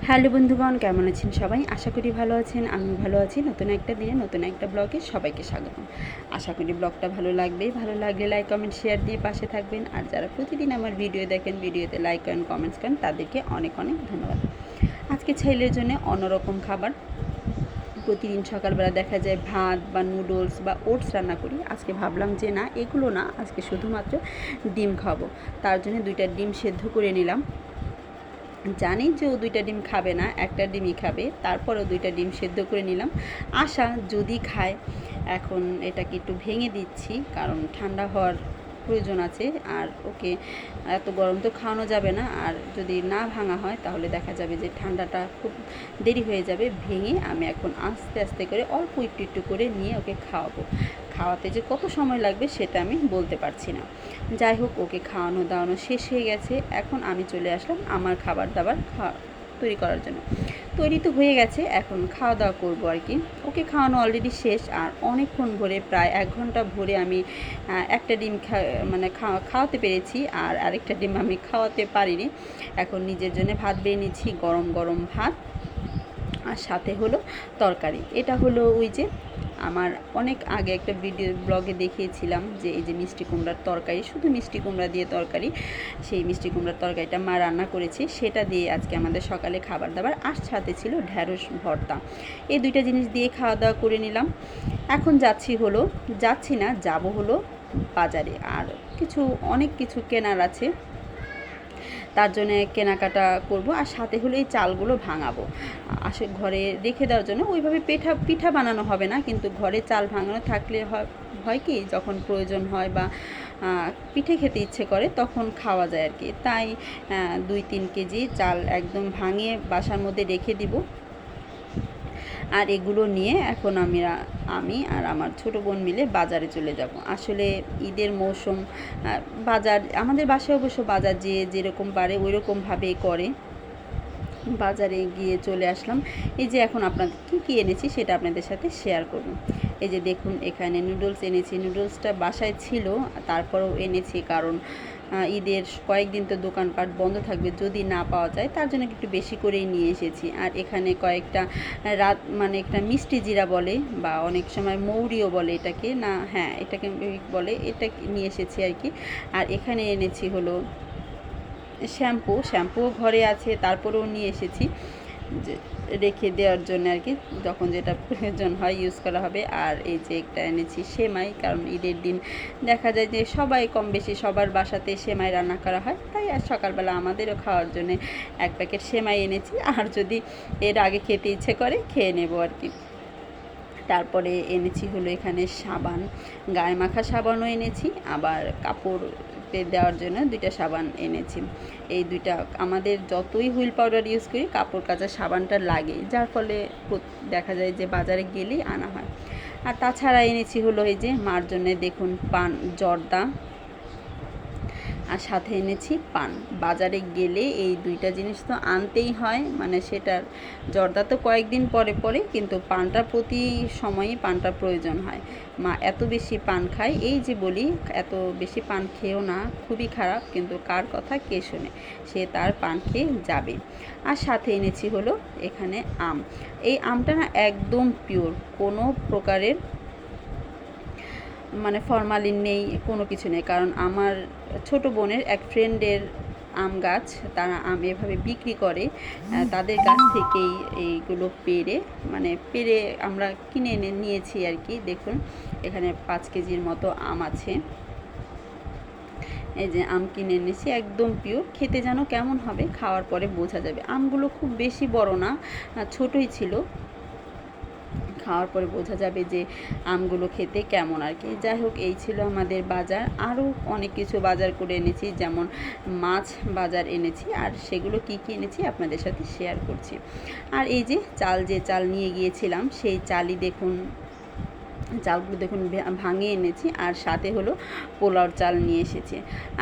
Hello বন্ধুগণ, কেমন আছেন সবাই? আশা করি ভালো আছেন। আমি ভালো আছি। নতুন একটা দিনে নতুন একটা ব্লগে সবাইকে স্বাগতম। আশা করি ব্লগটা ভালো লাগবে। ভালো লাগলে লাইক, কমেন্ট, শেয়ার দিয়ে পাশে থাকবেন। আর যারা প্রতিদিন আমার ভিডিও দেখেন, ভিডিওতে লাইক করেন, কমেন্টস করেন, তাদেরকে অনেক অনেক ধন্যবাদ। আজকে ছেলের জন্য অন্যরকম খাবার। প্রতিদিন সকালবেলা দেখা যায় ভাত বা নুডলস বা ওটস রান্না করি। আজকে ভাবলাম যে না, এগুলো না, আজকে শুধুমাত্র ডিম খাবো। তার জন্য 2টা ডিম সেদ্ধ করে নিলাম। জানি যে ও 2টা ডিম খাবে না, একটা ডিমই খাবে, তারপরেও 2টা ডিম সেদ্ধ করে নিলাম। আশা যদি খায়। এখন এটাকে একটু ভেঙে দিচ্ছি, কারণ ঠান্ডা হওয়ার প্রয়োজন আছে। আর ওকে এত গরম তো খাওয়ানো যাবে না, আর যদি না ভাঙা হয় তাহলে দেখা যাবে যে ঠান্ডাটা খুব দেরি হয়ে যাবে। ভেঙে আমি এখন আস্তে আস্তে করে অল্প একটু একটু করে নিয়ে ওকে খাওয়াবো। খাওয়াতে যে কত সময় লাগবে সেটা আমি বলতে পারছি না। যাই হোক, ওকে খাওয়ানো দাওয়ানো শেষ হয়ে গেছে। এখন আমি চলে আসলাম আমার খাবার দাবার তৈরি করার জন্য। তৈরি তো হয়ে গেছে, এখন খাওয়া দাওয়া করবো আর কি। ওকে খাওয়ানো অলরেডি শেষ। আর অনেকক্ষণ ভরে, প্রায় 1 ঘন্টা ভরে আমি একটা ডিম খাওয়াতে পেরেছি, আর আরেকটা ডিম আমি খাওয়াতে পারিনি। এখন নিজের জন্য ভাত বেড়ে নিচ্ছি, গরম গরম ভাত, আর সাথে হলো তরকারি। এটা হলো ওই যে আমার অনেক আগে একটা ব্লগে দেখিয়েছিলাম যে এই যে মিষ্টি কুমড়ার তরকারি, শুধু মিষ্টি কুমড়া দিয়ে তরকারি। সেই মিষ্টি কুমড়ার তরকারিটা মা রান্না করেছে, সেটা দিয়ে আজকে আমাদের সকালে খাবার দাবার। আর সাথে ছিল ঢ্যাঁড়স ভর্তা। এই 2টা জিনিস দিয়ে খাওয়া দাওয়া করে নিলাম। এখন যাব হলো বাজারে। আর অনেক কিছু কেনার আছে, তার জন্যে কেনাকাটা করব। আর সাথে হলো এই চালগুলো ভাঙাবো, আসে ঘরে রেখে দেওয়ার জন্য। ওইভাবে পিঠা বানানো হবে না, কিন্তু ঘরে চাল ভাঙানো থাকলে হয় কি, যখন প্রয়োজন হয় বা পিঠে খেতে ইচ্ছে করে তখন খাওয়া যায় আর কি। তাই 2-3 কেজি চাল একদম ভাঙিয়ে বাসার মধ্যে রেখে দিব। আর এগুলো নিয়ে এখন আমি আর আমার ছোটো বোন মিলে বাজারে চলে যাব। আসলে ঈদের মৌসুম, বাজার আমাদের বাসায় অবশ্য বাজার যেরকম পারে ওই রকমভাবেই করে। বাজারে গিয়ে চলে আসলাম। এই যে এখন আপনাদের কী এনেছি সেটা আপনাদের সাথে শেয়ার করব। এই যে দেখুন, এখানে নুডলস এনেছি। নুডলসটা বাসায় ছিল, তারপরেও এনেছি, কারণ ঈদের কয়েকদিন তো দোকানপাট বন্ধ থাকবে, যদি না পাওয়া যায় তার জন্য একটু বেশি করেই নিয়ে এসেছি। আর এখানে কয়েকটা একটা মিষ্টি জিরা বলে, বা অনেক সময় মৌরিও বলে এটাকে, না হ্যাঁ এটাকে বলে, এটা নিয়ে এসেছি আর কি। আর এখানে এনেছি হলো শ্যাম্পুও ঘরে আছে, তারপরেও নিয়ে এসেছি যে রেখে দেওয়ার জন্য আর কি, যখন যেটা প্রয়োজন হয় ইউজ করা হবে। আর এই যে একটা এনেছি সেমাই, কারণ ঈদের দিন দেখা যায় যে সবাই কম বেশি সবার বাসাতে সেমাই রান্না করা হয়, তাই আর সকালবেলা আমাদেরও খাওয়ার জন্য 1 প্যাকেট সেমাই এনেছি। আর যদি এর আগে খেতে ইচ্ছে করে খেয়ে নেব আর কি। তারপরে এনেছি হলো এখানে সাবান, গায়ে মাখা সাবানও এনেছি, আবার কাপড় দেওয়ার জন্য 2টা সাবান এনেছি। এই 2টা আমাদের যতই হুইল পাউডার ইউজ করি, কাপড় কাচার সাবানটা লাগে, যার ফলে দেখা যায় যে বাজারে গেলেই আনা হয়। আর তাছাড়া এনেছি হলো এই যে মার জন্যে দেখুন জর্দা, আর সাথে এনেছি পান। বাজারে গেলে এই 2টা জিনিস তো আনতেই হয়, মানে সেটার জর্দা তো কয়েকদিন পরে পরে, কিন্তু পানটা প্রতি সময়ই পানটা প্রয়োজন হয়। মা এত বেশি পান খায়, এই যে বলি এত বেশি পান খেয়েও না, খুবই খারাপ, কিন্তু কার কথা কে শোনে, সে তার পান খেয়ে যাবে। আর সাথে এনেছি হলো এখানে আম। এই আমটা না একদম পিওর, কোনো প্রকারের ফরমালিন নেই, কোনো কিছু নেই। কারণ আমার ছোটো বোনের এক ফ্রেন্ডের আম গাছ, তারা আম এভাবে বিক্রি করে, তাদের গাছ থেকেই এইগুলো পেড়ে আমরা কিনে এনে নিয়েছি আর কি। দেখুন এখানে 5 কেজির মতো আম আছে। এই যে আম কিনে এনেছি, একদম পিওর। খেতে যেন কেমন হবে খাওয়ার পরে বোঝা যাবে। আমগুলো খুব বেশি বড় না, ছোটোই ছিল, খাওয়ার পরে বোঝা যাবে যে আমগুলো খেতে কেমন আর কি। যাই হোক, এই ছিল আমাদের বাজার। আরও অনেক কিছু বাজার করে এনেছি, যেমন মাছ বাজার এনেছি, আর সেগুলো কি এনেছি আপনাদের সাথে শেয়ার করছি। আর এই যে চাল নিয়ে গিয়েছিলাম, সেই চালগুলো দেখুন ভাঙিয়ে এনেছি। আর সাথে হলো পোলাওর চাল নিয়ে এসেছি।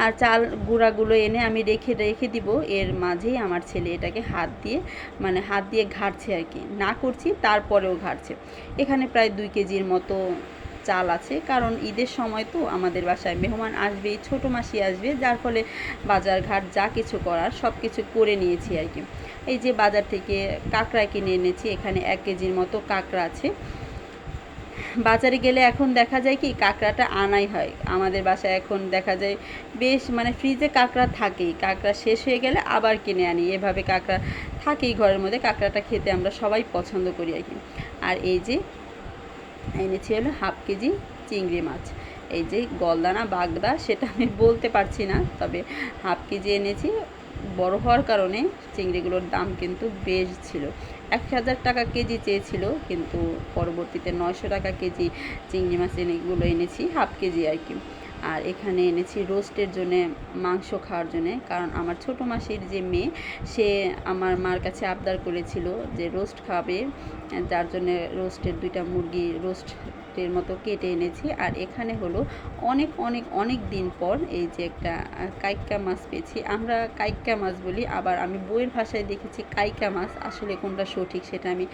আর চাল গুঁড়াগুলো এনে আমি রেখে দিব। এর মাঝেই আমার ছেলে এটাকে হাত দিয়ে ঘাটছে আর কি, না করছি তারপরেও ঘাটছে। এখানে প্রায় 2 কেজির মতো চাল আছে, কারণ ঈদের সময় তো আমাদের বাসায় মেহমান আসবে, ছোটো মাসি আসবে, যার ফলে বাজার ঘাট যা কিছু করার সব কিছু করে নিয়েছি আর কি। এই যে বাজার থেকে কাঁকড়া কিনে এনেছি, এখানে 1 কেজির মতো কাঁকড়া আছে। বাজারে গেলে এখন দেখা যায় কি কাঁকড়াটা আনাই হয়, আমাদের বাসায় এখন দেখা যায় বেশ মানে ফ্রিজে কাঁকড়া থাকেই, কাঁকড়া শেষ হয়ে গেলে আবার কিনে আনি, এভাবে কাঁকড়া থাকেই ঘরের মধ্যে। কাঁকড়াটা খেতে আমরা সবাই পছন্দ করি আর কি। আর এই যে এনেছি হলো 1/2 কেজি চিংড়ি মাছ, এই যে গলদা বাগদা সেটা আমি বলতে পারছি না, তবে 1/2 কেজি এনেছি। বড় হওয়ার কারণে চিংড়িগুলোর দাম কিন্তু বেশ ছিল, 1000 টাকা কেজি চেয়েছিল, কিন্তু পরবর্তীতে 900 টাকা কেজি চিংড়ি মাছ এগুলো এনেছি 1/2 কেজি আর কি। আর এখানে এনেছি রোস্টের জন্যে, মাংস খাওয়ার জন্যে, কারণ আমার ছোটো মাসির যে মেয়ে সে আমার মার কাছে আবদার করেছিল যে রোস্ট খাবে, যার জন্যে রোস্টের 2টা মুরগি রোস্টের মতো কেটে এনেছি। আর এখানে হলো অনেক অনেক অনেক দিন পর এই যে একটা কাইক্কা মাছ পেয়েছি, আমরা কাইক্কা মাছ বলি, আবার আমি বইয়ের ভাষায় দেখেছি কাইকা মাছ, আসলে কোনটা সঠিক সেটা আমি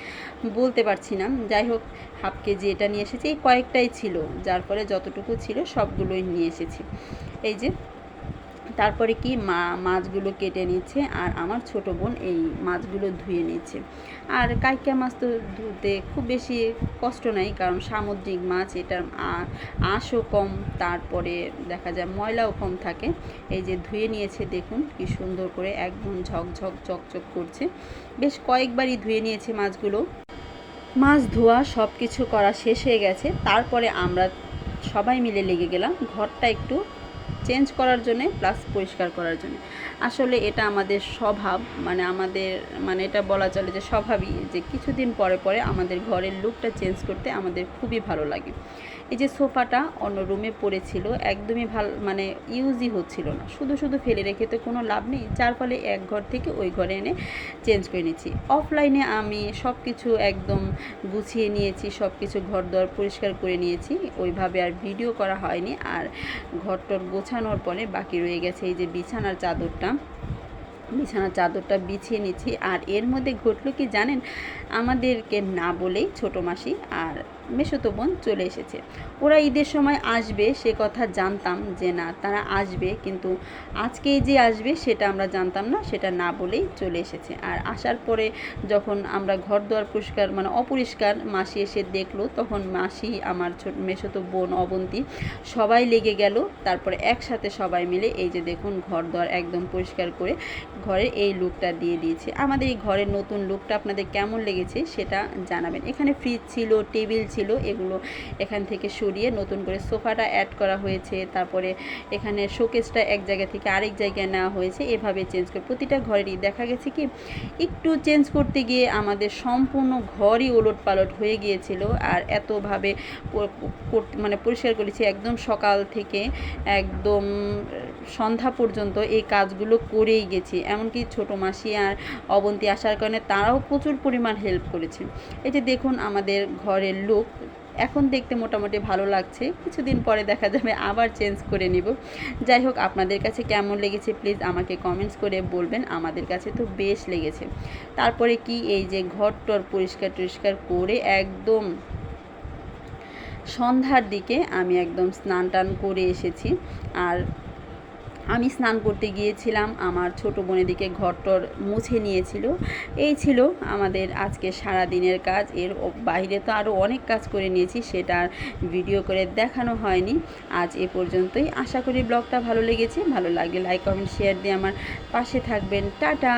বলতে পারছি না। যাই হোক 1/2 কেজি এটা নিয়ে এসেছি, এই কয়েকটাই ছিল, যার ফলে যতটুকু ছিল সবগুলোই নিয়ে এসেছি। এই যে তারপরে কি মাছগুলো কেটে নিচ্ছে, আর আমার ছোট বোন এই মাছগুলো ধুয়ে নিচ্ছে। আর কাইক্কা মাছ তো ধুতে খুব বেশি কষ্ট নাই, কারণ সামুদ্রিক মাছ, এটার আঁশও কম, তারপরে দেখা যায় ময়লাও কম থাকে। এই যে ধুয়ে নিয়েছে, দেখুন কি সুন্দর করে একদম ঝকঝক চকচক করছে, বেশ কয়েকবারই ধুয়ে নিয়েছে মাছগুলো। মাছ ধোয়া সব কিছু করা শেষ হয়ে গেছে, তারপরে আমরা সবাই মিলে লেগে গেলাম ঘরটা একটু চেঞ্জ করার জন্যে, প্লাস পরিষ্কার করার জন্য। আসলে এটা আমাদের স্বভাব, মানে এটা বলা চলে যে স্বভাবই, যে কিছুদিন পরে পরে আমাদের ঘরের লুকটা চেঞ্জ করতে আমাদের খুবই ভালো লাগে। এই যে সোফাটা অন্য রুমে পড়েছিল, একদমই মানে ইউজই হচ্ছিল না, শুধু শুধু ফেলে রেখে তো কোনো লাভ নেই, যার ফলে এক ঘর থেকে ওই ঘরে এনে চেঞ্জ করে নিচ্ছি। অফলাইনে আমি সব কিছু একদম গুছিয়ে নিয়েছি, সব কিছু ঘর দর পরিষ্কার করে নিয়েছি, ওইভাবে আর ভিডিও করা হয়নি। আর ঘরটর গোছানোর পরে বাকি রয়ে গেছে এই যে বিছানার চাদরটা বিছিয়ে নিচ্ছি। আর এর মধ্যে ঘটলো কি জানেন, আমাদেরকে না বলেই ছোটো মাসি আর মেসোতো বোন চলে এসেছে। ওরা ঈদের সময় আসবে সে কথা জানতাম, যে না তারা আসবে, কিন্তু আজকেই যে আসবে সেটা আমরা জানতাম না, সেটা না বলেই চলে এসেছে। আর আসার পরে যখন আমরা ঘর দুয়ার পরিষ্কার মানে অপরিষ্কার, মাসি এসে দেখলো, তখন মাসি, আমার মেসোতো বোন অবন্তী সবাই লেগে গেল। তারপরে একসাথে সবাই মিলে এই যে দেখুন ঘর দুয়ার একদম পরিষ্কার করে ঘরের এই লুকটা দিয়ে দিয়েছে। আমাদের এই ঘরের নতুন লুকটা আপনাদের কেমন লেগেছে সেটা জানাবেন। এখানে ফ্রিজ ছিল, টেবিল ছিল, এগুলো এখান থেকে সরিয়ে নতুন করে সোফাটা অ্যাড করা হয়েছে, তারপরে এখানে শোকেসটা এক জায়গা থেকে আরেক জায়গায় নেওয়া হয়েছে, এভাবে চেঞ্জ করে প্রতিটা ঘরেরই দেখা গেছে কি একটু চেঞ্জ করতে গিয়ে আমাদের সম্পূর্ণ ঘরই ওলট পালট হয়ে গিয়েছিল। আর এতভাবে মানে পরিষ্কার করেছি, একদম সকাল থেকে একদম সন্ধ্যা পর্যন্ত এই কাজগুলো করেই গেছি। এমনকি ছোটো মাসি আর অবন্তী আসার কারণে তারাও প্রচুর পরিমাণ হেল্প করেছে। এই যে দেখুন আমাদের ঘরের লুক এখন দেখতে মোটামুটি ভালো লাগছে, কিছুদিন পরে দেখা যাবে আবার চেঞ্জ করে নিব। যাই হোক, আপনাদের কাছে কেমন লেগেছে প্লিজ আমাকে কমেন্টস করে বলবেন, আমাদের কাছে তো বেশ লেগেছে। তারপরে কি এই যে ঘরটর পরিষ্কার টরিষ্কার করে একদম সন্ধ্যার দিকে আমি একদম স্নান টান করে এসেছি। আর আমি স্নান করতে গিয়েছিলাম, আমার ছোটো বোনের দিকে ঘরটর মুছে নিয়েছিল। এই ছিল আমাদের আজকে সারা দিনের কাজ। এর বাইরে তো আরও অনেক কাজ করে নিয়েছি, সেটা ভিডিও করে দেখানো হয়নি। আজ এ পর্যন্তই, আশা করি ব্লগটা ভালো লেগেছে। ভালো লাগলে লাইক কমেন্ট শেয়ার দিয়ে আমার পাশে থাকবেন। টাটা।